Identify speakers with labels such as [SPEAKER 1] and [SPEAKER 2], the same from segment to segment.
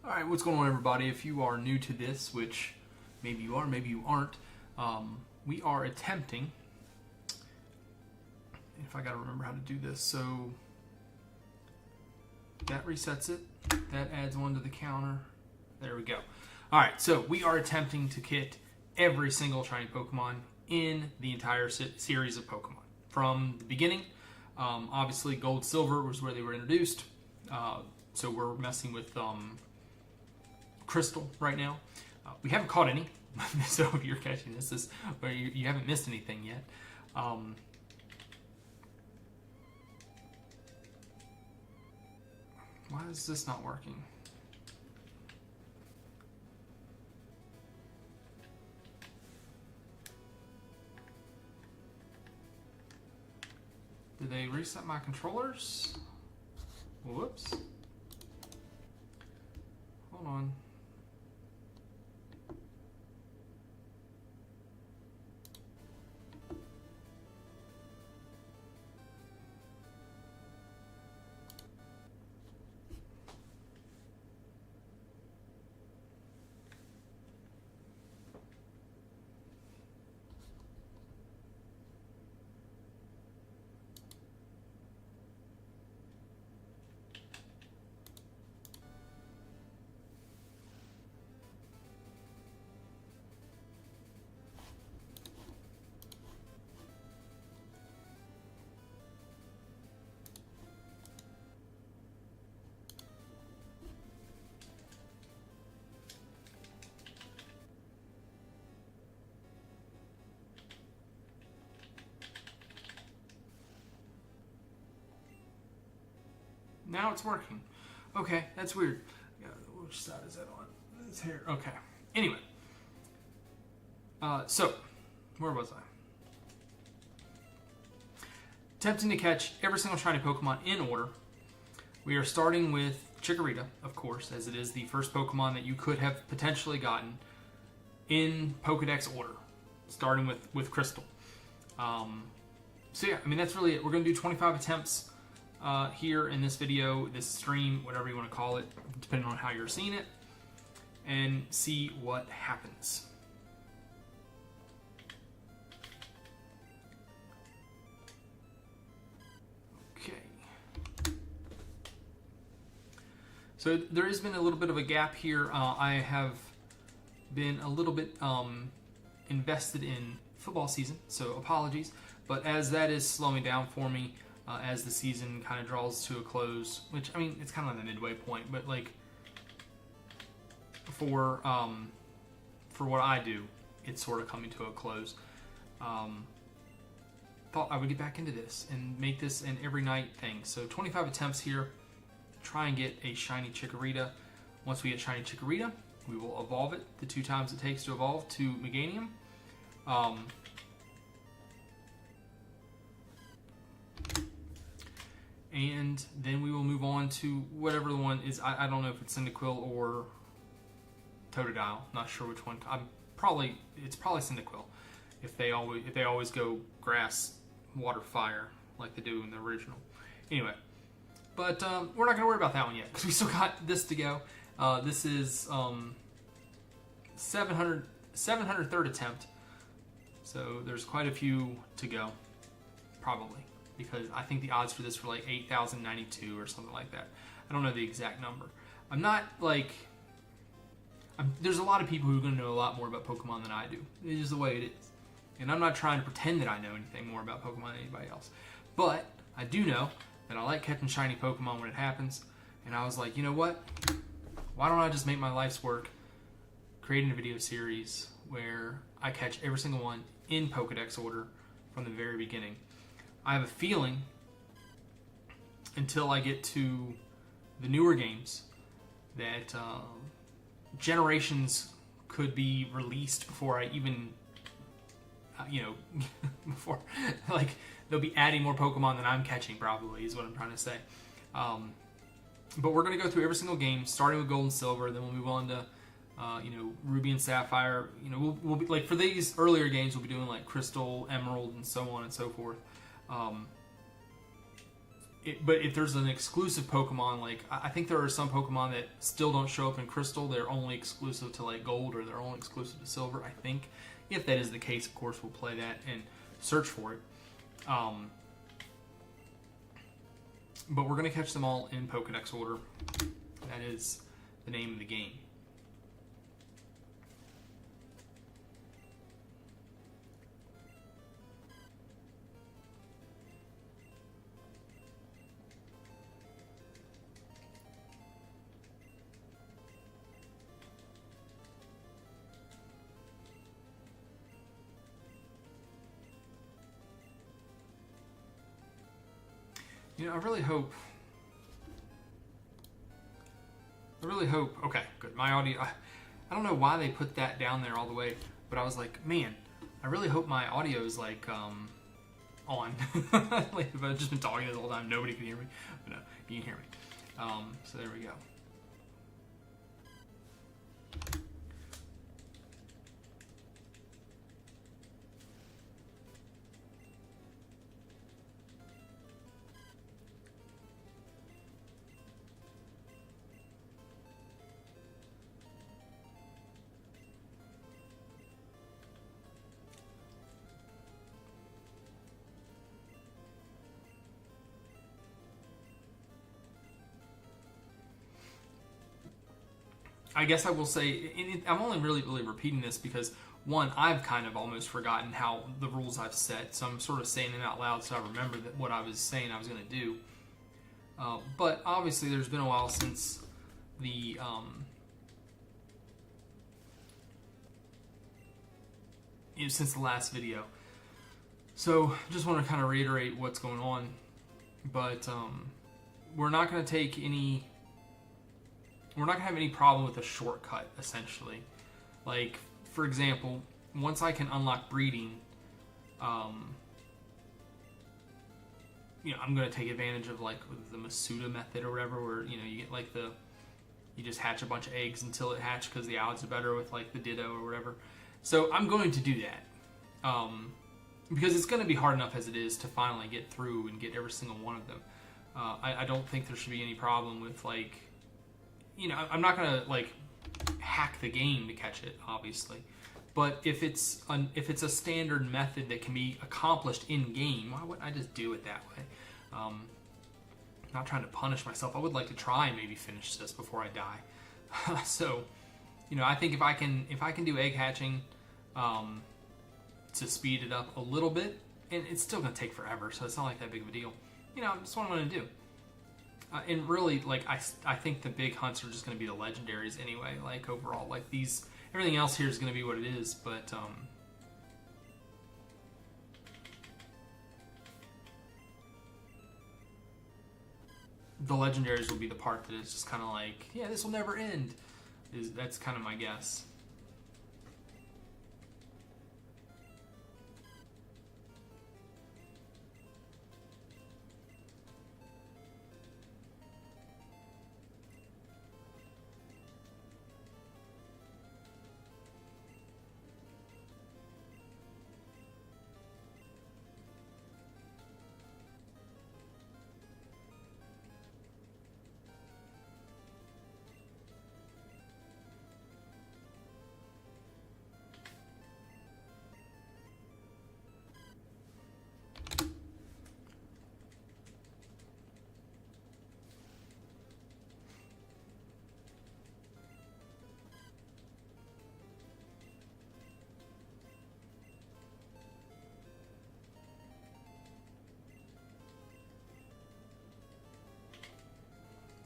[SPEAKER 1] Alright, what's going on, everybody? If you are new to this, which maybe you are, maybe you aren't, we are attempting, if I gotta remember how to do this, so that resets it, that adds one to the counter, there we go. Alright, so we are attempting to kit every single shiny Pokemon in the entire series of Pokemon. From the beginning, obviously Gold, Silver was where they were introduced, so we're messing with Crystal right now. We haven't caught any, so if you're catching this, or you haven't missed anything yet. Why is this not working? Did they reset my controllers? Whoops. Hold on. Now it's working. Okay, that's weird. Yeah, which side is that on? It's here. Okay. Anyway. So, where was I? Attempting to catch every single shiny Pokemon in order. We are starting with Chikorita, of course, as it is the first Pokemon that you could have potentially gotten in Pokedex order. Starting with Crystal. So yeah, I mean, that's really it. We're going to do 25 attempts here in this video, this stream, whatever you want to call it, depending on how you're seeing it, and see what happens. Okay. So there has been a little bit of a gap here. I have been a little bit invested in football season, so apologies. But as that is slowing down for me, as the season kind of draws to a close, which, I mean, it's kind of like the midway point, but like for what I do, it's sort of coming to a close. Thought I would get back into this and make this an every night thing. So 25 attempts here, try and get a shiny Chikorita. Once we get shiny Chikorita, we will evolve it the 2 times it takes to evolve to Meganium. And then we will move on to whatever the one is. I don't know if it's Cyndaquil or Totodile. Not sure which one. It's probably Cyndaquil. If they always go grass, water, fire like they do in the original. Anyway, but we're not gonna worry about that one yet because we still got this to go. This is 703rd attempt. So there's quite a few to go, probably. Because I think the odds for this were like 8,092 or something like that. I don't know the exact number. I'm not like... there's a lot of people who are going to know a lot more about Pokemon than I do. It's just the way it is. And I'm not trying to pretend that I know anything more about Pokemon than anybody else. But I do know that I like catching shiny Pokemon when it happens. And I was like, you know what? Why don't I just make my life's work creating a video series where I catch every single one in Pokedex order from the very beginning. I have a feeling, until I get to the newer games, that generations could be released before I even, before, like, they'll be adding more Pokemon than I'm catching, probably, is what I'm trying to say. But we're going to go through every single game, starting with Gold and Silver, then we'll move on to, Ruby and Sapphire. We'll be, like, for these earlier games, we'll be doing, like, Crystal, Emerald, and so on and so forth. but if there's an exclusive Pokemon, like I think there are some Pokemon that still don't show up in Crystal. They're only exclusive to like Gold, or they're only exclusive to Silver. I think. If that is the case, of course, we'll play that and search for it. But we're gonna catch them all in Pokedex order. That is the name of the game. You know, I really hope. Okay, good. My audio. I don't know why they put that down there all the way, but I was like, man, I really hope my audio is like on. Like if I've just been talking this whole time, nobody can hear me. But no, you can hear me. So there we go. I guess I will say, and I'm only really repeating this because, one, I've kind of almost forgotten how the rules I've set, so I'm sort of saying them out loud so I remember that what I was saying I was going to do. But obviously there's been a while since the since the last video. So just want to kind of reiterate what's going on, but we're not going to take any... We're not going to have any problem with a shortcut, essentially. Like, for example, once I can unlock breeding, you know, I'm going to take advantage of, like, the Masuda method or whatever, where, you know, you get, like, you just hatch a bunch of eggs until it hatch because the odds are better with, like, the Ditto or whatever. So I'm going to do that. Because it's going to be hard enough as it is to finally get through and get every single one of them. I don't think there should be any problem with, like... You know, I'm not gonna like hack the game to catch it, obviously. But if it's a standard method that can be accomplished in game, why wouldn't I just do it that way? I'm not trying to punish myself. I would like to try and maybe finish this before I die. So, you know, I think if I can do egg hatching to speed it up a little bit, and it's still gonna take forever, so it's not like that big of a deal. You know, that's what I'm gonna do. And really, like, I think the big hunts are just going to be the legendaries anyway. Like, overall, like, everything else here is going to be what it is, but, the legendaries will be the part that is just kind of like, yeah, this will never end. That's kind of my guess.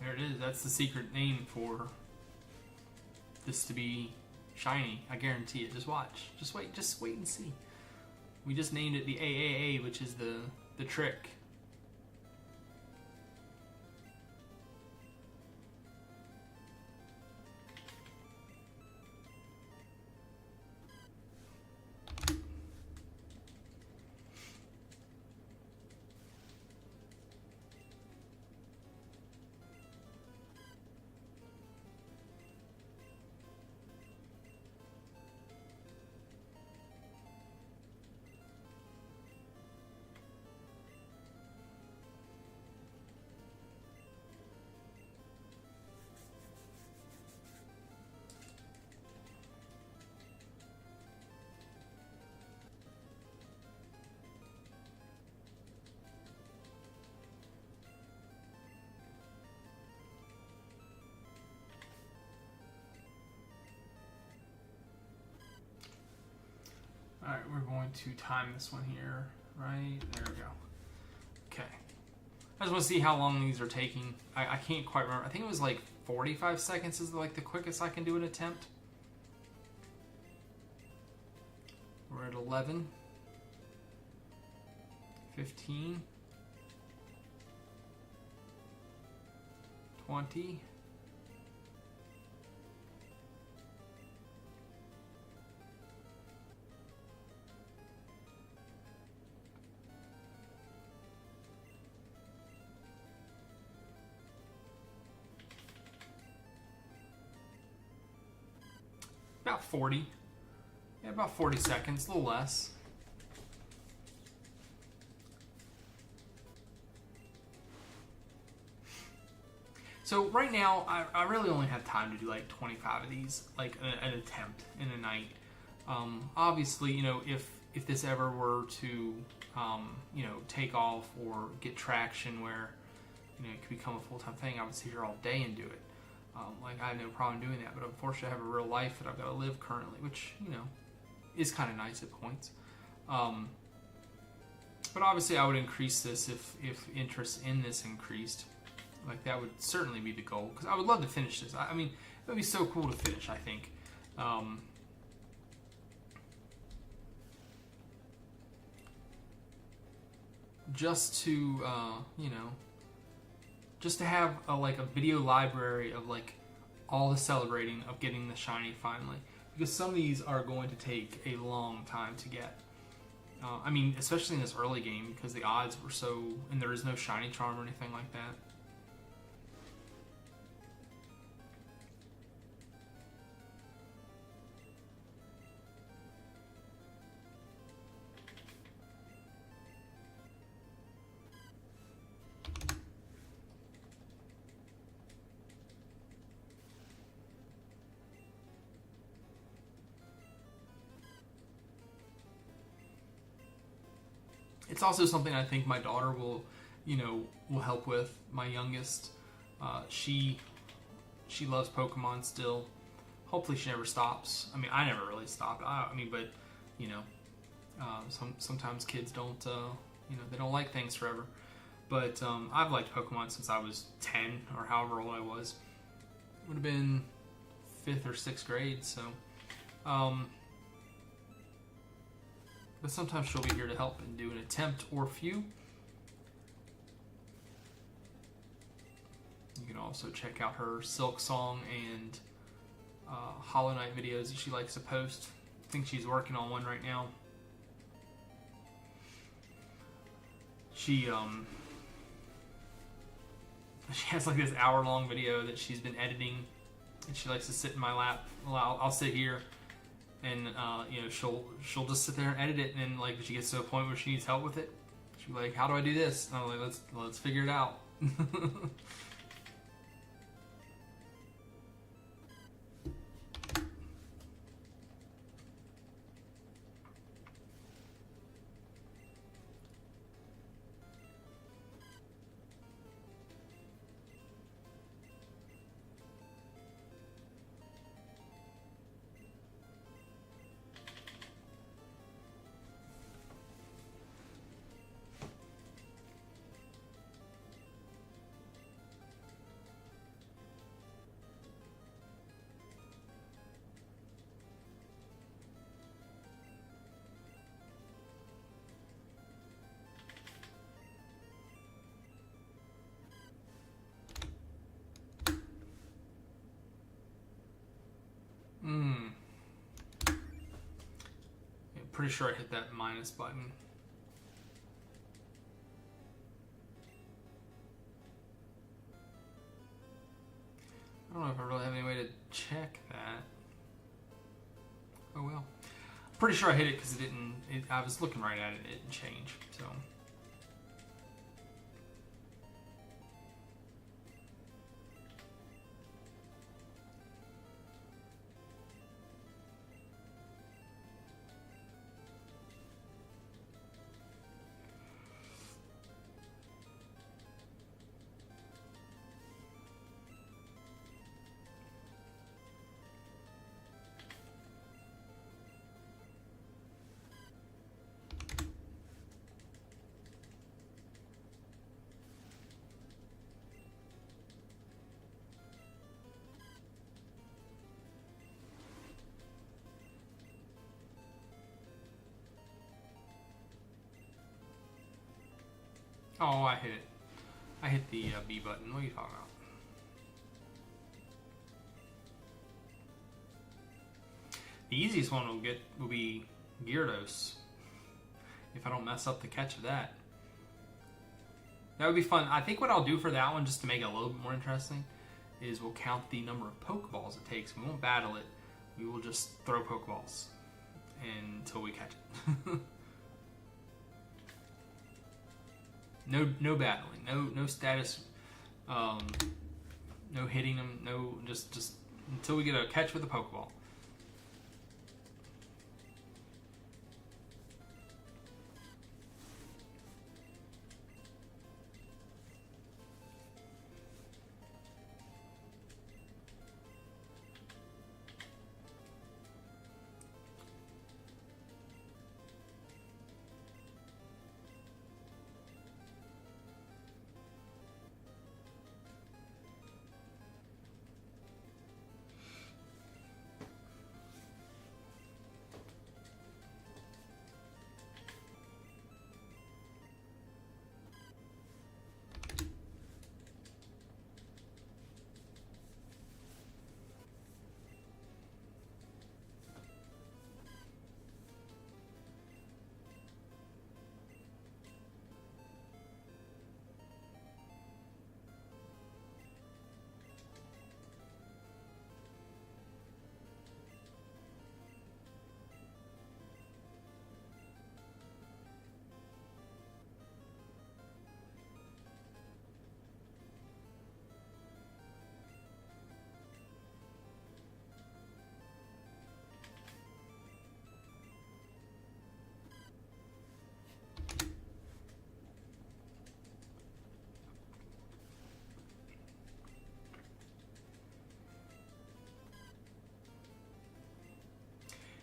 [SPEAKER 1] There it is. That's the secret name for this to be shiny. I guarantee it. Just watch. Just wait and see. We just named it the AAA, which is the trick. we're going to time this one here. Right, there we go. Okay. I just want to see how long these are taking. I can't quite remember. I think it was like 45 seconds is like the quickest I can do an attempt. We're at 11. 15. 20. About 40. Yeah, about 40 seconds, a little less. So right now, I really only have time to do like 25 of these, like an attempt in a night. Obviously, you know, if this ever were to, you know, take off or get traction where, you know, it could become a full-time thing, I would sit here all day and do it. Like, I have no problem doing that, but unfortunately I have a real life that I've got to live currently, which, you know, is kind of nice at points. But obviously I would increase this if interest in this increased. Like, that would certainly be the goal, because I would love to finish this. I mean, it would be so cool to finish, I think. Just to, you know, just to have like a video library of like all the celebrating of getting the shiny finally, because some of these are going to take a long time to get. I mean, especially in this early game, because the odds were so, and there is no shiny charm or anything like that. It's also something I think my daughter will, you know, will help with. My youngest, she loves Pokemon still. Hopefully she never stops. I mean, I never really stopped. I mean, but, you know, sometimes kids don't, you know, they don't like things forever. But I've liked Pokemon since I was 10 or however old I was. Would have been 5th or 6th grade, so. But sometimes she'll be here to help and do an attempt or few. You can also check out her Silk Song and Hollow Knight videos that she likes to post. I think she's working on one right now. She has like this hour-long video that she's been editing, and she likes to sit in my lap. Well, I'll sit here. And you know, she'll just sit there and edit it, and then like if she gets to a point where she needs help with it, she'll be like, "How do I do this?" And I'm like, "Let's figure it out." Pretty sure I hit that minus button. I don't know if I really have any way to check that. Oh well. Pretty sure I hit it because it didn't. I was looking right at it. It didn't change. So. Oh, I hit it. I hit the B button. What are you talking about? The easiest one will be Gyarados. If I don't mess up the catch of that. That would be fun. I think what I'll do for that one, just to make it a little bit more interesting, is we'll count the number of Pokeballs it takes. We won't battle it. We will just throw Pokeballs until we catch it. No battling. No status. No hitting them. No, just until we get a catch with a Pokeball.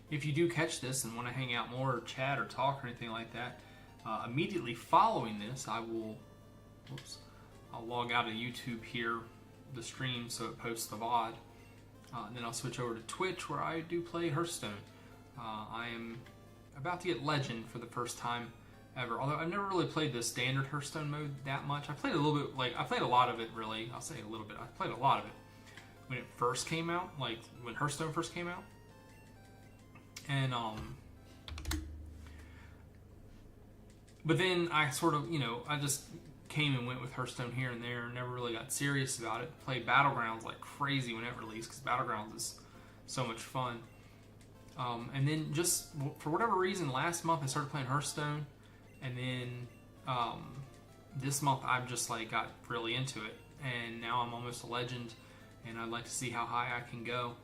[SPEAKER 1] If you do catch this and want to hang out more or chat or talk or anything like that, immediately following this, I'll log out of YouTube here, the stream, so it posts the VOD. And then I'll switch over to Twitch, where I do play Hearthstone. I am about to get Legend for the first time ever, although I've never really played the standard Hearthstone mode that much. I played a little bit, I played a lot of it, really. I'll say a little bit. I played a lot of it when it first came out, like when Hearthstone first came out. And, but then I sort of, I just came and went with Hearthstone here and there, never really got serious about it. Played Battlegrounds like crazy when it released, because Battlegrounds is so much fun. And then just, for whatever reason, last month I started playing Hearthstone, and then, this month I've just, got really into it, and now I'm almost a legend, and I'd like to see how high I can go.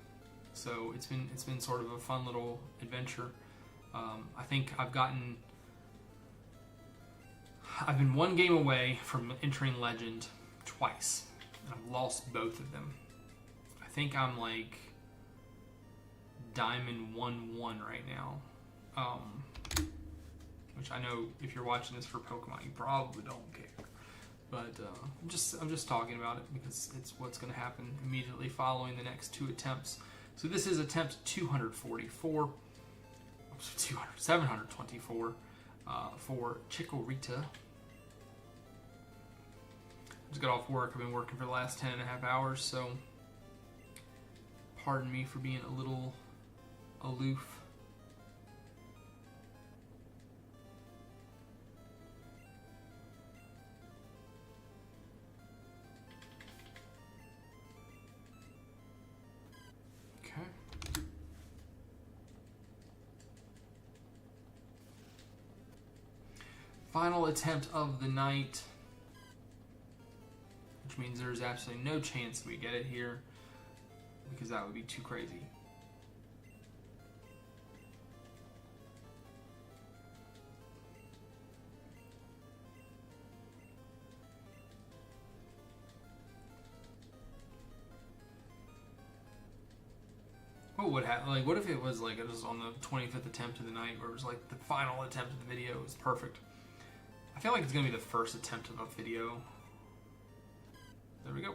[SPEAKER 1] So it's been sort of a fun little adventure. I think I've been one game away from entering Legend twice, and I've lost both of them. I think I'm Diamond 1-1 right now, which I know if you're watching this for Pokemon, you probably don't care. But I'm just talking about it because it's what's going to happen immediately following the next two attempts. So this is attempt 724 for Chikorita. Just got off work. I've been working for the last 10.5 hours, so pardon me for being a little aloof. Final attempt of the night, which means there's absolutely no chance we get it here, because that would be too crazy. What would happen? What if it was it was on the 25th attempt of the night, where it was the final attempt of the video? It was perfect. I feel like it's going to be the first attempt of a video. There we go.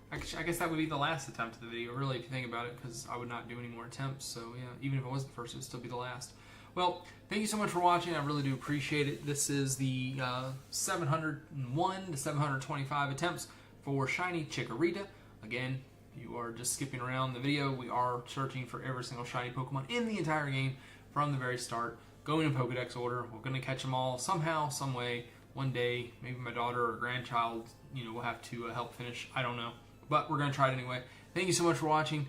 [SPEAKER 1] I guess that would be the last attempt of the video, really, if you think about it, because I would not do any more attempts. So, yeah, even if it was the first, it would still be the last. Well, thank you so much for watching. I really do appreciate it. This is the 701 to 725 attempts for Shiny Chikorita. Again, you are just skipping around the video. We are searching for every single shiny Pokemon in the entire game from the very start, going in Pokedex order. We're going to catch them all somehow, some way, one day. Maybe my daughter or grandchild, will have to help finish. I don't know. But we're going to try it anyway. Thank you so much for watching.